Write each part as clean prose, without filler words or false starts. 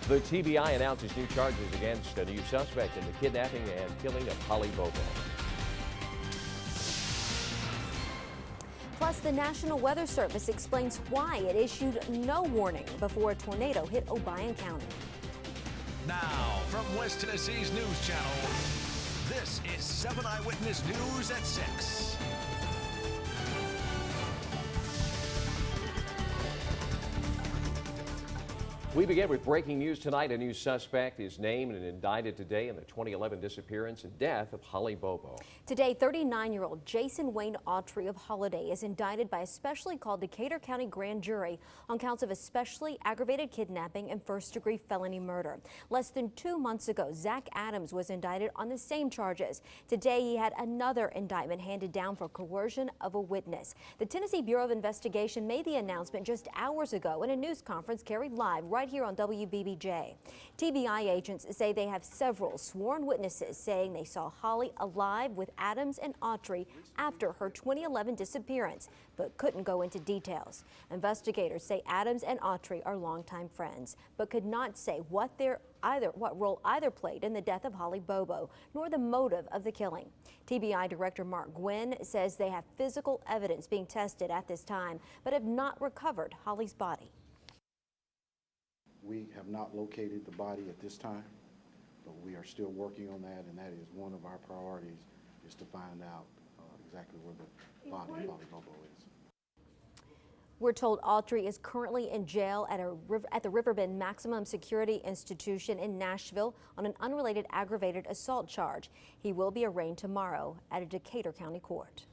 The TBI announces new charges against a new suspect in the kidnapping and killing of Holly Bobo. Plus, the National Weather Service explains why it issued no warning before a tornado hit Obion County. Now, from West Tennessee's News Channel, this is 7 Eyewitness News at 6. We begin with breaking news tonight. A new suspect is named and indicted today in the 2011 disappearance and death of Holly Bobo. Today, 39-year-old Jason Wayne Autry of Holiday is indicted by a specially called Decatur County grand jury on counts of especially aggravated kidnapping and first-degree felony murder. Less than 2 months ago, Zach Adams was indicted on the same charges. Today, he had another indictment handed down for coercion of a witness. The Tennessee Bureau of Investigation made the announcement just hours ago in a news conference carried live right here on WBBJ. TBI agents say they have several sworn witnesses saying they saw Holly alive with Adams and Autry after her 2011 disappearance, but couldn't go into details. Investigators say Adams and Autry are longtime friends, but could not say what role either played in the death of Holly Bobo, nor the motive of the killing. TBI Director Mark Gwynn says they have physical evidence being tested at this time, but have not recovered Holly's body. We have not located the body at this time, but we are still working on that, and that is one of our priorities, is to find out exactly where the body of Holly Bobo is. We're told Autry is currently in jail at the Riverbend Maximum Security Institution in Nashville on an unrelated aggravated assault charge. He will be arraigned tomorrow at a Decatur County court.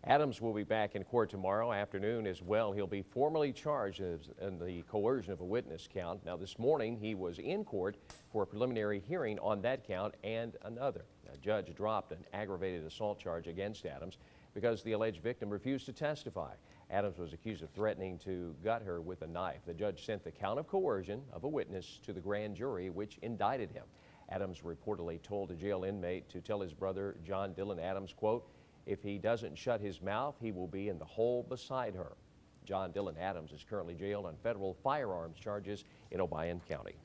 Adams will be back in court tomorrow afternoon as well. He'll be formally charged in the coercion of a witness count. Now, this morning he was in court for a preliminary hearing on that count and another. A judge dropped an aggravated assault charge against Adams because the alleged victim refused to testify. Adams was accused of threatening to gut her with a knife. The judge sent the count of coercion of a witness to the grand jury, which indicted him. Adams reportedly told a jail inmate to tell his brother, John Dylan Adams, quote, "If he doesn't shut his mouth, he will be in the hole beside her." John Dylan Adams is currently jailed on federal firearms charges in Obion County.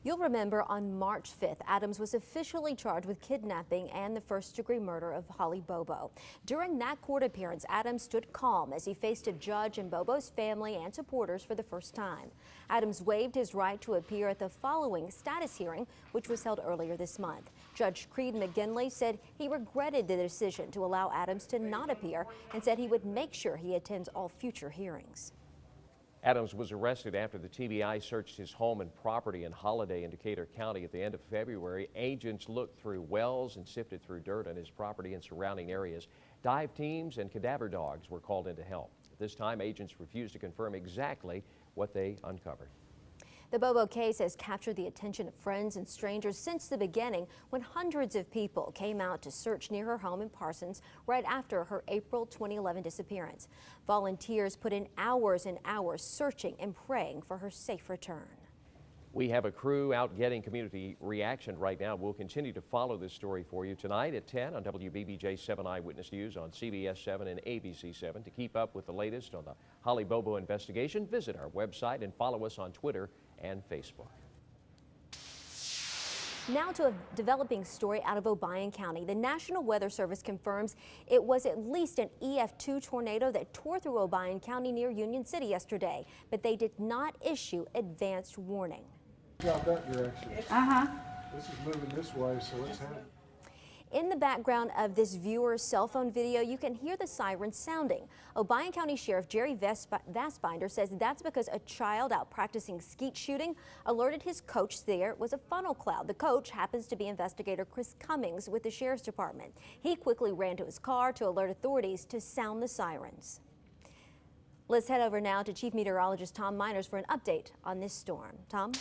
You'll remember on March 5th, Adams was officially charged with kidnapping and the first-degree murder of Holly Bobo. During that court appearance, Adams stood calm as he faced a judge and Bobo's family and supporters for the first time. Adams waived his right to appear at the following status hearing, which was held earlier this month. Judge Creed McGinley said he regretted the decision to allow Adams to not appear and said he would make sure he attends all future hearings. Adams was arrested after the TBI searched his home and property in Holiday in Decatur County at the end of February. Agents looked through wells and sifted through dirt on his property and surrounding areas. Dive teams and cadaver dogs were called in to help. At this time, agents refused to confirm exactly what they uncovered. The Bobo case has captured the attention of friends and strangers since the beginning, when hundreds of people came out to search near her home in Parsons right after her April 2011 disappearance. Volunteers put in hours and hours searching and praying for her safe return. We have a crew out getting community reaction right now. We'll continue to follow this story for you tonight at 10 on WBBJ 7 Eyewitness News on CBS 7 and ABC 7. To keep up with the latest on the Holly Bobo investigation, visit our website and follow us on Twitter and Facebook. Now to a developing story out of Obion County. The National Weather Service confirms it was at least an EF2 tornado that tore through Obion County near Union City yesterday, but they did not issue advanced warning. Got that direction. This is moving this way, so let's have it. In the background of this viewer's cell phone video, you can hear the sirens sounding. Obion County Sheriff Jerry Vastbinder says that's because a child out practicing skeet shooting alerted his coach there was a funnel cloud. The coach happens to be investigator Chris Cummings with the Sheriff's Department. He quickly ran to his car to alert authorities to sound the sirens. Let's head over now to Chief Meteorologist Tom Miners for an update on this storm. Tom?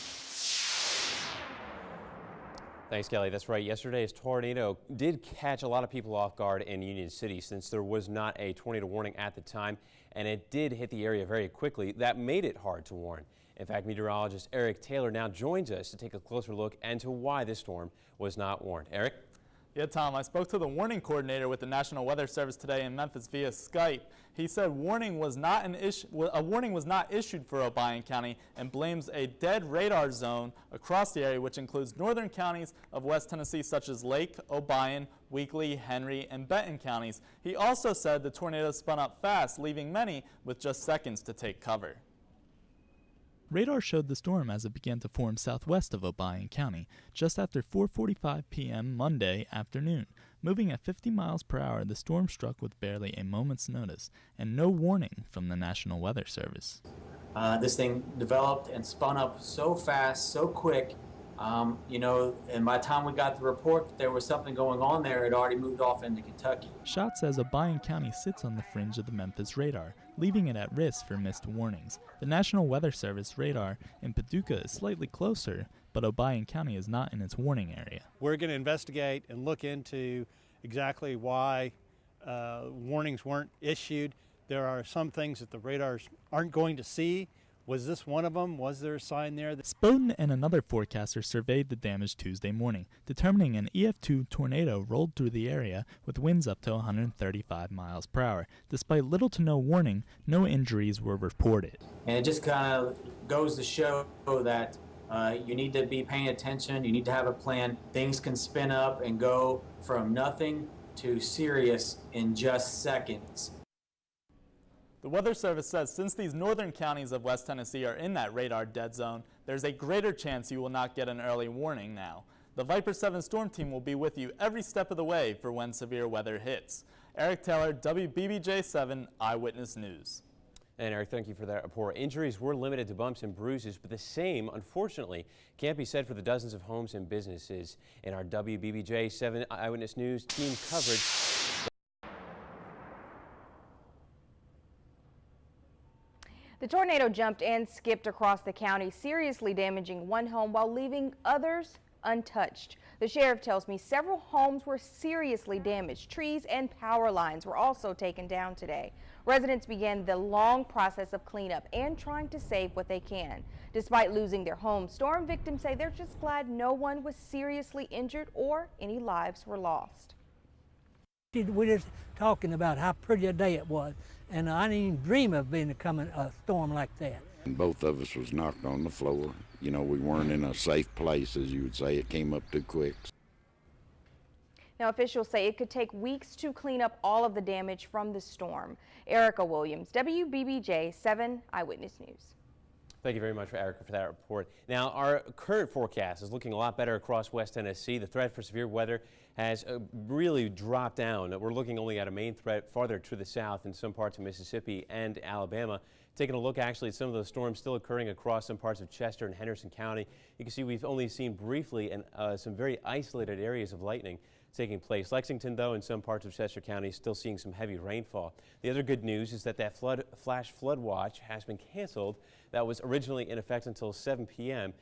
Thanks, Kelly. That's right. Yesterday's tornado did catch a lot of people off guard in Union City since there was not a tornado warning at the time, and it did hit the area very quickly. That made it hard to warn. In fact, meteorologist Eric Taylor now joins us to take a closer look into why this storm was not warned. Eric? Yeah, Tom, I spoke to the warning coordinator with the National Weather Service today in Memphis via Skype. He said a warning was not issued for Obion County and blames a dead radar zone across the area, which includes northern counties of West Tennessee such as Lake, Obion, Weakley, Henry, and Benton counties. He also said the tornado spun up fast, leaving many with just seconds to take cover. Radar showed the storm as it began to form southwest of Obion County just after 4:45 p.m. Monday afternoon. Moving at 50 miles per hour, the storm struck with barely a moment's notice and no warning from the National Weather Service. This thing developed and spun up so fast, so quick, and by the time we got the report that there was something going on there, it already moved off into Kentucky. Schott says Obion County sits on the fringe of the Memphis radar, leaving it at risk for missed warnings. The National Weather Service radar in Paducah is slightly closer, but Obion County is not in its warning area. We're going to investigate and look into exactly why warnings weren't issued. There are some things that the radars aren't going to see. Was this one of them? Was there a sign there? Spoden and another forecaster surveyed the damage Tuesday morning, determining an EF2 tornado rolled through the area with winds up to 135 miles per hour. Despite little to no warning, no injuries were reported. And it just kind of goes to show that you need to be paying attention, you need to have a plan. Things can spin up and go from nothing to serious in just seconds. The Weather Service says since these northern counties of West Tennessee are in that radar dead zone, there's a greater chance you will not get an early warning now. The Viper 7 storm team will be with you every step of the way for when severe weather hits. Eric Taylor, WBBJ-7 Eyewitness News. And Eric, thank you for that report. Injuries were limited to bumps and bruises, but the same, unfortunately, can't be said for the dozens of homes and businesses. In our WBBJ-7 Eyewitness News team coverage, the tornado jumped and skipped across the county, seriously damaging one home while leaving others untouched. The sheriff tells me several homes were seriously damaged. Trees and power lines were also taken down today. Residents began the long process of cleanup and trying to save what they can. Despite losing their homes, storm victims say they're just glad no one was seriously injured or any lives were lost. We're just talking about how pretty a day it was, and I didn't even dream of being a storm like that. Both of us was knocked on the floor. You know, we weren't in a safe place, as you would say. It came up too quick. Now, officials say it could take weeks to clean up all of the damage from the storm. Erica Williams, WBBJ-7 Eyewitness News. thank you very much, Erica, for that report. Now, our current forecast is looking a lot better across West Tennessee. The threat for severe weather has really dropped down. We're looking only at a main threat farther to the south in some parts of Mississippi and Alabama. Taking a look actually at some of those storms still occurring across some parts of Chester and Henderson County. You can see we've only seen briefly in some very isolated areas of lightning taking place. Lexington, though, in some parts of Chester County, still seeing some heavy rainfall. The other good news is that flash flood watch has been canceled. That was originally in effect until 7 p.m.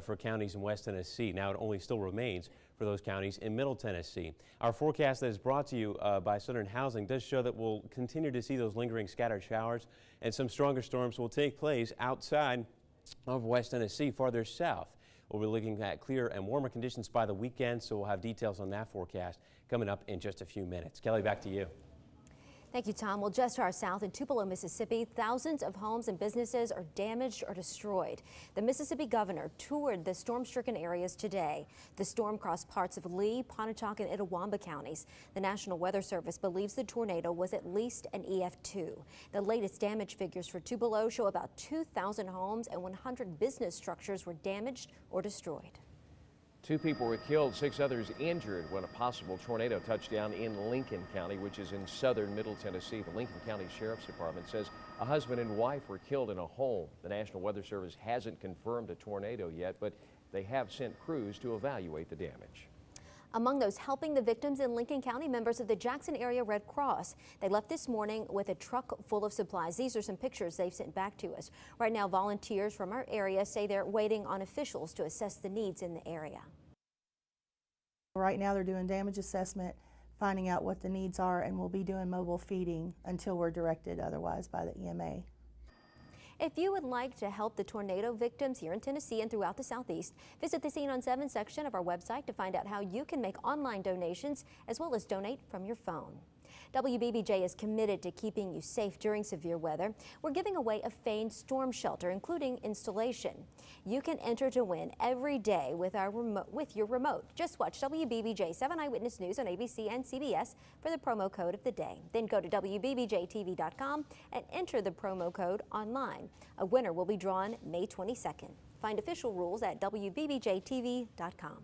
For counties in West Tennessee. Now it only still remains for those counties in Middle Tennessee. Our forecast that is brought to you by Southern Housing does show that we'll continue to see those lingering scattered showers, and some stronger storms will take place outside of West Tennessee, farther south. We'll be looking at clearer and warmer conditions by the weekend, so we'll have details on that forecast coming up in just a few minutes. Kelly, back to you. Thank you, Tom. Well, just to our south in Tupelo, Mississippi, thousands of homes and businesses are damaged or destroyed. The Mississippi governor toured the storm-stricken areas today. The storm crossed parts of Lee, Pontotoc, and Itawamba counties. The National Weather Service believes the tornado was at least an EF2. The latest damage figures for Tupelo show about 2,000 homes and 100 business structures were damaged or destroyed. 2 people were killed, 6 others injured when a possible tornado touched down in Lincoln County, which is in southern Middle Tennessee. The Lincoln County Sheriff's Department says a husband and wife were killed in a home. The National Weather Service hasn't confirmed a tornado yet, but they have sent crews to evaluate the damage. Among those helping the victims in Lincoln County, members of the Jackson Area Red Cross. They left this morning with a truck full of supplies. These are some pictures they've sent back to us. Right now, volunteers from our area say they're waiting on officials to assess the needs in the area. Right now they're doing damage assessment, finding out what the needs are, and we'll be doing mobile feeding until we're directed otherwise by the EMA. If you would like to help the tornado victims here in Tennessee and throughout the Southeast, visit the Scene on 7 section of our website to find out how you can make online donations as well as donate from your phone. WBBJ is committed to keeping you safe during severe weather. We're giving away a Fane storm shelter, including installation. You can enter to win every day with your remote. Just watch WBBJ 7 Eyewitness News on ABC and CBS for the promo code of the day. Then go to WBBJ-TV.com and enter the promo code online. A winner will be drawn May 22nd. Find official rules at WBBJ-TV.com.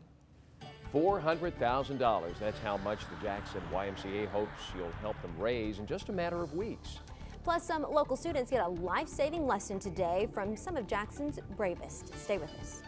$400,000. That's how much the Jackson YMCA hopes you'll help them raise in just a matter of weeks. Plus, some local students get a life-saving lesson today from some of Jackson's bravest. Stay with us.